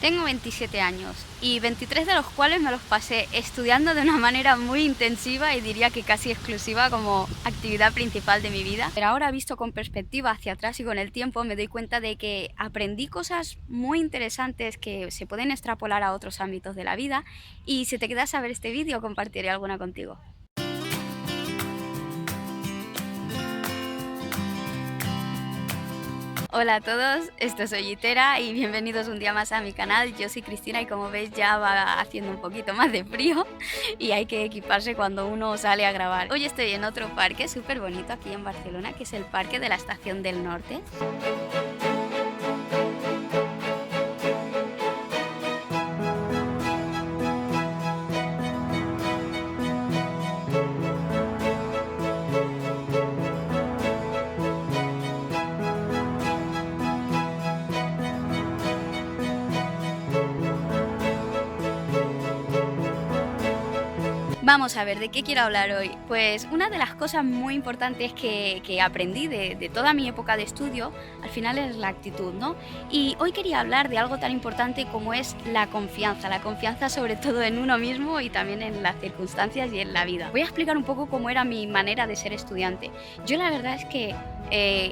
Tengo 27 años y 23 de los cuales me los pasé estudiando de una manera muy intensiva y diría que casi exclusiva como actividad principal de mi vida. Pero ahora, visto con perspectiva hacia atrás y con el tiempo, me doy cuenta de que aprendí cosas muy interesantes que se pueden extrapolar a otros ámbitos de la vida, y si te quedas a ver este vídeo compartiré alguna contigo. Hola a todos, esto soy Itera y bienvenidos un día más a mi canal. Yo soy Cristina y como veis ya va haciendo un poquito más de frío y hay que equiparse cuando uno sale a grabar. Hoy estoy en otro parque súper bonito aquí en Barcelona, que es el Parque de la Estación del Norte. Vamos a ver, ¿de qué quiero hablar hoy? Pues una de las cosas muy importantes que aprendí de toda mi época de estudio, al final es la actitud, ¿no? Y hoy quería hablar de algo tan importante como es la confianza sobre todo en uno mismo y también en las circunstancias y en la vida. Voy a explicar un poco cómo era mi manera de ser estudiante. Yo la verdad es que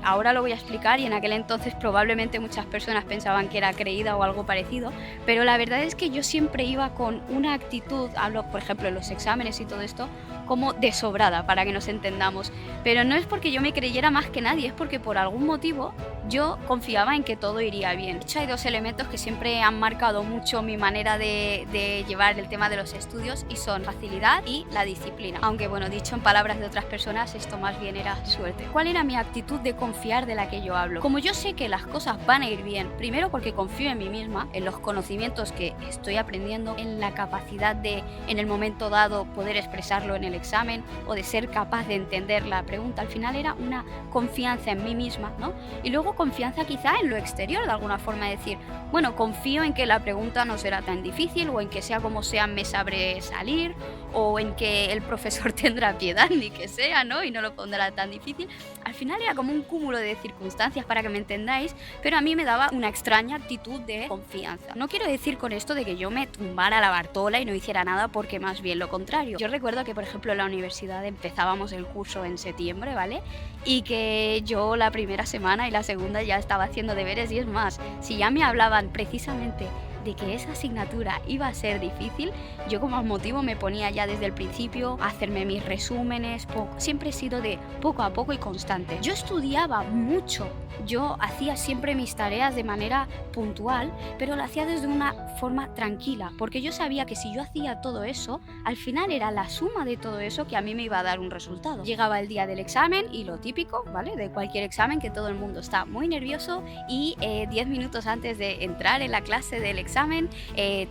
ahora lo voy a explicar y en aquel entonces probablemente muchas personas pensaban que era creída o algo parecido, pero la verdad es que yo siempre iba con una actitud, hablo por ejemplo en los exámenes y todo esto, como de sobrada, para que nos entendamos, pero no es porque yo me creyera más que nadie, es porque por algún motivo yo confiaba en que todo iría bien. De hecho, hay dos elementos que siempre han marcado mucho mi manera de llevar el tema de los estudios y son facilidad y la disciplina, aunque bueno, dicho en palabras de otras personas, esto más bien era suerte. ¿Cuál era mi actitud de confiar de la que yo hablo? Como yo sé que las cosas van a ir bien, primero porque confío en mí misma, en los conocimientos que estoy aprendiendo, en la capacidad de en el momento dado poder expresarlo en el examen o de ser capaz de entender la pregunta. Al final era una confianza en mí misma, ¿no? Y luego confianza quizá en lo exterior, de alguna forma, de decir, bueno, confío en que la pregunta no será tan difícil, o en que sea como sea me sabré salir, o en que el profesor tendrá piedad, ni que sea, ¿no? Y no lo pondrá tan difícil. Al final era como un cúmulo de circunstancias, para que me entendáis, pero a mí me daba una extraña actitud de confianza. No quiero decir con esto de que yo me tumbara la Bartola y no hiciera nada, porque más bien lo contrario. Yo recuerdo que, por ejemplo, en la universidad empezábamos el curso en septiembre, ¿vale? Y que yo la primera semana y la segunda ya estaba haciendo deberes, y es más, si ya me hablaban precisamente de que esa asignatura iba a ser difícil, yo como motivo me ponía ya desde el principio a hacerme mis resúmenes. Siempre he sido de poco a poco y constante. Yo estudiaba mucho, yo hacía siempre mis tareas de manera puntual, pero lo hacía desde una forma tranquila, porque yo sabía que si yo hacía todo eso, al final era la suma de todo eso que a mí me iba a dar un resultado. Llegaba el día del examen y lo típico, ¿vale? De cualquier examen, que todo el mundo está muy nervioso y 10 minutos antes de entrar en la clase del examen,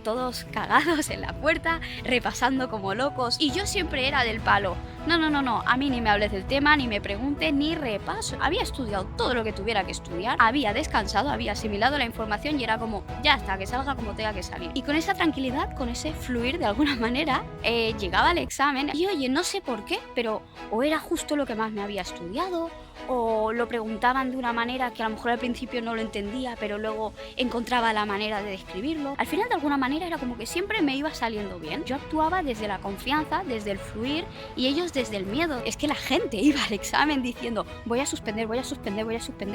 todos cagados en la puerta, repasando como locos, y yo siempre era del palo, no, a mí ni me hables del tema, ni me pregunte, ni repaso. Había estudiado todo lo que tuviera que estudiar, había descansado, había asimilado la información y era como, ya está, que salga como tenga que salir. Y con esa tranquilidad, con ese fluir de alguna manera, llegaba el examen y oye, no sé por qué, pero o era justo lo que más me había estudiado, o lo preguntaban de una manera que a lo mejor al principio no lo entendía, pero luego encontraba la manera de describirlo. Al final, de alguna manera, era como que siempre me iba saliendo bien. Yo actuaba desde la confianza, desde el fluir, y ellos desde el miedo. Es que la gente iba al examen diciendo, voy a suspender,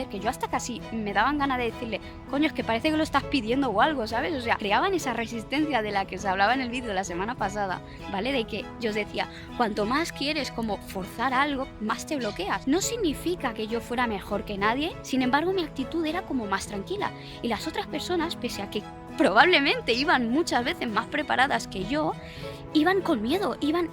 que yo hasta casi me daban ganas de decirle, coño, es que parece que lo estás pidiendo o algo, ¿sabes? O sea, creaban esa resistencia de la que os hablaba en el vídeo de la semana pasada, ¿vale? De que yo os decía, cuanto más quieres como forzar algo, más te bloqueas. No significa que yo fuera mejor que nadie, sin embargo mi actitud era como más tranquila, y las otras personas, pese a que probablemente iban muchas veces más preparadas que yo, iban con miedo, iban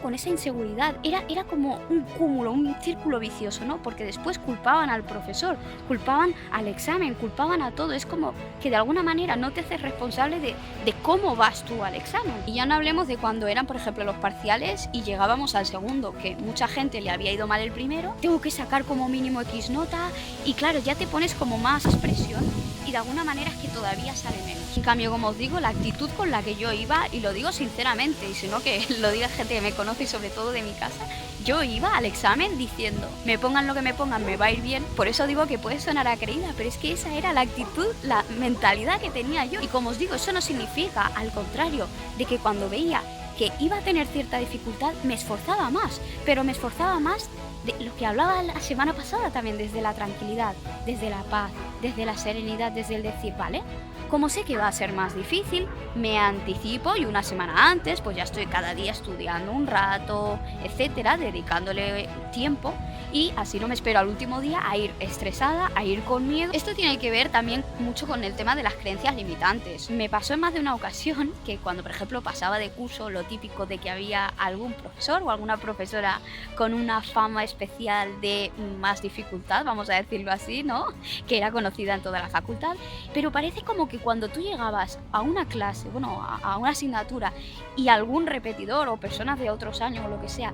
con esa inseguridad. Era como un cúmulo, un círculo vicioso, ¿no? Porque después culpaban al profesor, culpaban al examen, culpaban a todo. Es como que de alguna manera no te haces responsable de cómo vas tú al examen. Y ya no hablemos de cuando eran, por ejemplo, los parciales y llegábamos al segundo, que mucha gente le había ido mal el primero, tengo que sacar como mínimo X nota, y claro, ya te pones como más presión. y de alguna manera es que todavía sale menos. En cambio, como os digo, la actitud con la que yo iba, y lo digo sinceramente, y si no que lo diga gente que me conoce y sobre todo de mi casa, yo iba al examen diciendo, me pongan lo que me pongan, me va a ir bien. Por eso digo que puede sonar a creída, pero es que esa era la actitud, la mentalidad que tenía yo. Y como os digo, eso no significa, al contrario, de que cuando veía que iba a tener cierta dificultad, me esforzaba más, pero me esforzaba más de lo que hablaba la semana pasada también, desde la tranquilidad, desde la paz, desde la serenidad, desde el decir, vale, como sé que va a ser más difícil, me anticipo y una semana antes pues ya estoy cada día estudiando un rato, etcétera, dedicándole tiempo, y así no me espero al último día a ir estresada, a ir con miedo. Esto tiene que ver también mucho con el tema de las creencias limitantes. Me pasó en más de una ocasión que cuando, por ejemplo, pasaba de curso, lo típico de que había algún profesor o alguna profesora con una fama especial de más dificultad, vamos a decirlo así, ¿no? Que era conocida en toda la facultad, pero parece como que cuando tú llegabas a una clase, bueno, a una asignatura, y algún repetidor o personas de otros años o lo que sea,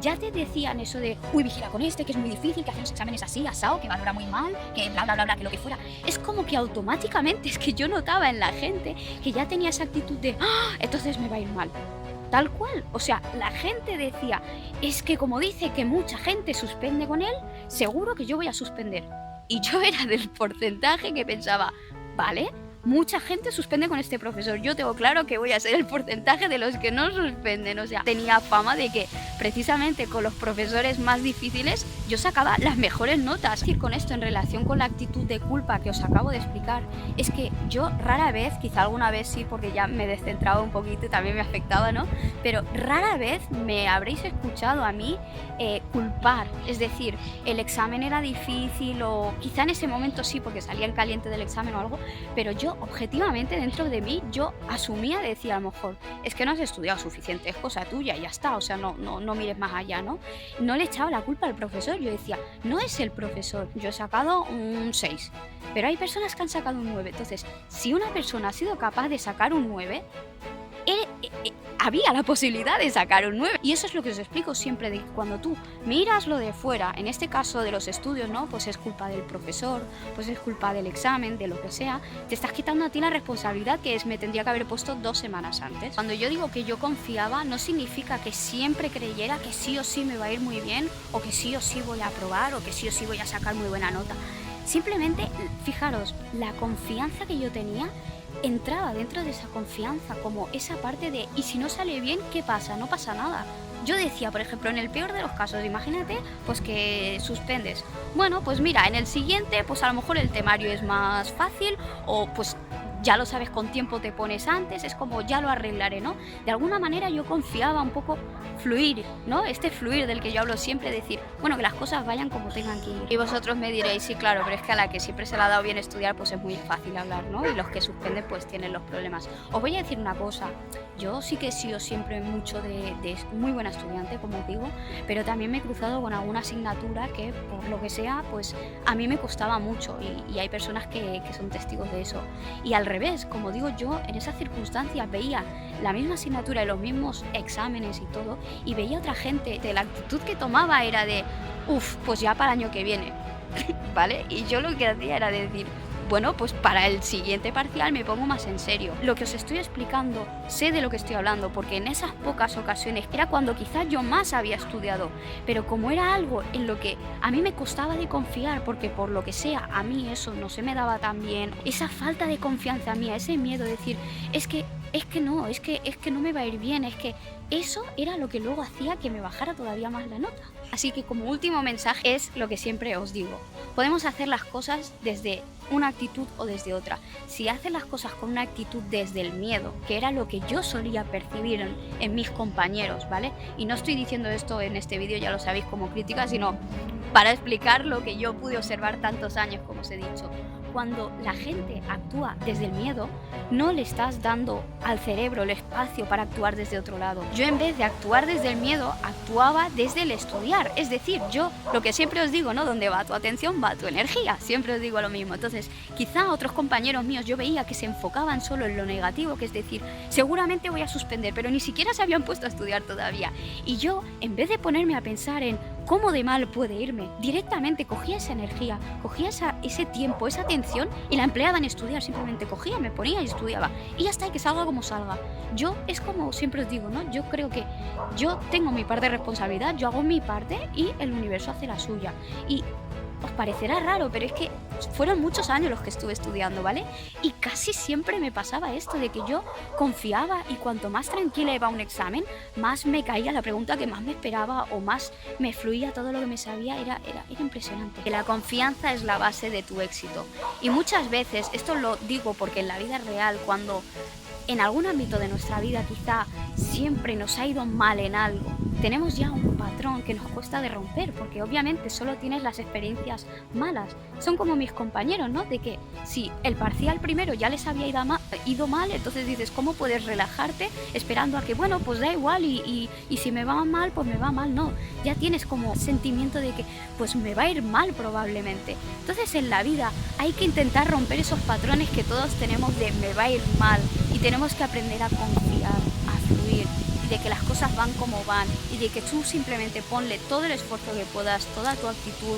ya te decían eso de, uy, vigila con este, que es muy difícil, que hace los exámenes así, asao, que valora muy mal, que bla, bla, bla, bla, que lo que fuera. Es como que automáticamente, es que yo notaba en la gente que ya tenía esa actitud de, ¡ah! Entonces me va a ir mal. Tal cual, o sea, la gente decía, es que como dice que mucha gente suspende con él, seguro que yo voy a suspender. Y yo era del porcentaje que pensaba, vale, mucha gente suspende con este profesor, yo tengo claro que voy a ser el porcentaje de los que no suspenden. O sea, tenía fama de que precisamente con los profesores más difíciles yo sacaba las mejores notas. Y con esto, en relación con la actitud de culpa que os acabo de explicar, es que yo rara vez, quizá alguna vez sí, porque ya me descentraba un poquito y también me afectaba, ¿no? Pero rara vez me habréis escuchado a mí culpar, es decir, el examen era difícil, o quizá en ese momento sí, porque salía en caliente del examen o algo, pero yo objetivamente dentro de mí yo asumía, decía, a lo mejor es que no has estudiado suficiente, es cosa tuya y ya está, o sea, no mires más allá, ¿no? No le echaba la culpa al profesor, yo decía, no es el profesor, yo he sacado un 6, pero hay personas que han sacado un 9, entonces si una persona ha sido capaz de sacar un 9, había la posibilidad de sacar un 9. Y eso es lo que os explico siempre, de que cuando tú miras lo de fuera, en este caso de los estudios, ¿no? Pues es culpa del profesor, pues es culpa del examen, de lo que sea, te estás quitando a ti la responsabilidad, que es, me tendría que haber puesto 2 semanas antes. Cuando yo digo que yo confiaba, no significa que siempre creyera que sí o sí me va a ir muy bien, o que sí o sí voy a aprobar, o que sí o sí voy a sacar muy buena nota. Simplemente, fijaros, la confianza que yo tenía entraba dentro de esa confianza, como esa parte de, y si no sale bien, ¿qué pasa? No pasa nada. Yo decía, por ejemplo, en el peor de los casos, imagínate, pues que suspendes. Bueno, pues mira, en el siguiente, pues a lo mejor el temario es más fácil, o pues ya lo sabes, con tiempo te pones antes, es como ya lo arreglaré, ¿no? De alguna manera yo confiaba un poco, fluir, ¿no? Este fluir del que yo hablo siempre, decir, bueno, que las cosas vayan como tengan que ir. Y vosotros me diréis, sí, claro, pero es que a la que siempre se le ha dado bien estudiar, pues es muy fácil hablar, ¿no? Y los que suspenden, pues tienen los problemas. Os voy a decir una cosa, yo sí que he sido siempre mucho de muy buena estudiante, como os digo, pero también me he cruzado con alguna asignatura que, por lo que sea, pues a mí me costaba mucho, y hay personas que son testigos de eso. Y al revés, como digo, yo en esas circunstancias veía la misma asignatura y los mismos exámenes y todo, y veía otra gente, de la actitud que tomaba era de, uff, pues ya para el año que viene, ¿vale? Y yo lo que hacía era decir, bueno, pues para el siguiente parcial me pongo más en serio. Lo que os estoy explicando, sé de lo que estoy hablando, porque en esas pocas ocasiones era cuando quizás yo más había estudiado, pero como era algo en lo que a mí me costaba de confiar, porque por lo que sea, a mí eso no se me daba tan bien, esa falta de confianza mía, ese miedo de decir, es que no me va a ir bien, es que eso era lo que luego hacía que me bajara todavía más la nota. Así que como último mensaje es lo que siempre os digo, podemos hacer las cosas desde una actitud o desde otra. Si haces las cosas con una actitud desde el miedo, que era lo que yo solía percibir en mis compañeros, ¿vale? Y no estoy diciendo esto en este vídeo, ya lo sabéis, como crítica, sino para explicar lo que yo pude observar tantos años, como os he dicho. Cuando la gente actúa desde el miedo, no le estás dando al cerebro el espacio para actuar desde otro lado. Yo, en vez de actuar desde el miedo, actuaba desde el estudiar. Es decir, yo, lo que siempre os digo, ¿no? Donde va tu atención, va tu energía. Siempre os digo lo mismo. Entonces, quizá otros compañeros míos yo veía que se enfocaban solo en lo negativo, que es decir, seguramente voy a suspender, pero ni siquiera se habían puesto a estudiar todavía. Y yo, en vez de ponerme a pensar en, ¿cómo de mal puede irme? Directamente cogía esa energía, cogía ese tiempo, esa atención y la empleaba en estudiar. Simplemente cogía, me ponía y estudiaba. Y ya está, y que salga como salga. Yo, es como siempre os digo, ¿no? Yo creo que yo tengo mi parte de responsabilidad, yo hago mi parte y el universo hace la suya. Y os parecerá raro, pero es que fueron muchos años los que estuve estudiando, ¿vale? Y casi siempre me pasaba esto, de que yo confiaba y cuanto más tranquila iba a un examen, más me caía la pregunta que más me esperaba o más me fluía todo lo que me sabía, era impresionante. Que la confianza es la base de tu éxito. Y muchas veces, esto lo digo porque en la vida real, cuando en algún ámbito de nuestra vida quizá siempre nos ha ido mal en algo, tenemos ya un patrón que nos cuesta de romper, porque obviamente solo tienes las experiencias malas. Son como mis compañeros, ¿no? De que si el parcial primero ya les había ido mal, entonces dices, ¿cómo puedes relajarte esperando a que, bueno, pues da igual y si me va mal, pues me va mal? No, ya tienes como sentimiento de que, pues me va a ir mal probablemente. Entonces en la vida hay que intentar romper esos patrones que todos tenemos de me va a ir mal y tenemos que aprender a confiar, a fluir, y de que las cosas van como van y de que tú simplemente ponle todo el esfuerzo que puedas, toda tu actitud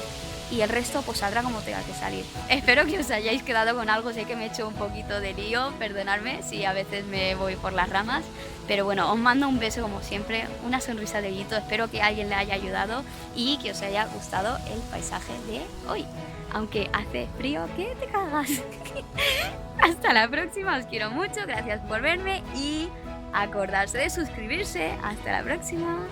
y el resto pues saldrá como tenga que salir. Espero que os hayáis quedado con algo, sé que me he hecho un poquito de lío, perdonadme si a veces me voy por las ramas, pero bueno, os mando un beso como siempre, una sonrisa de Guito, espero que a alguien le haya ayudado y que os haya gustado el paisaje de hoy. Aunque hace frío que te cagas. Hasta la próxima, os quiero mucho, gracias por verme y acordarse de suscribirse. Hasta la próxima.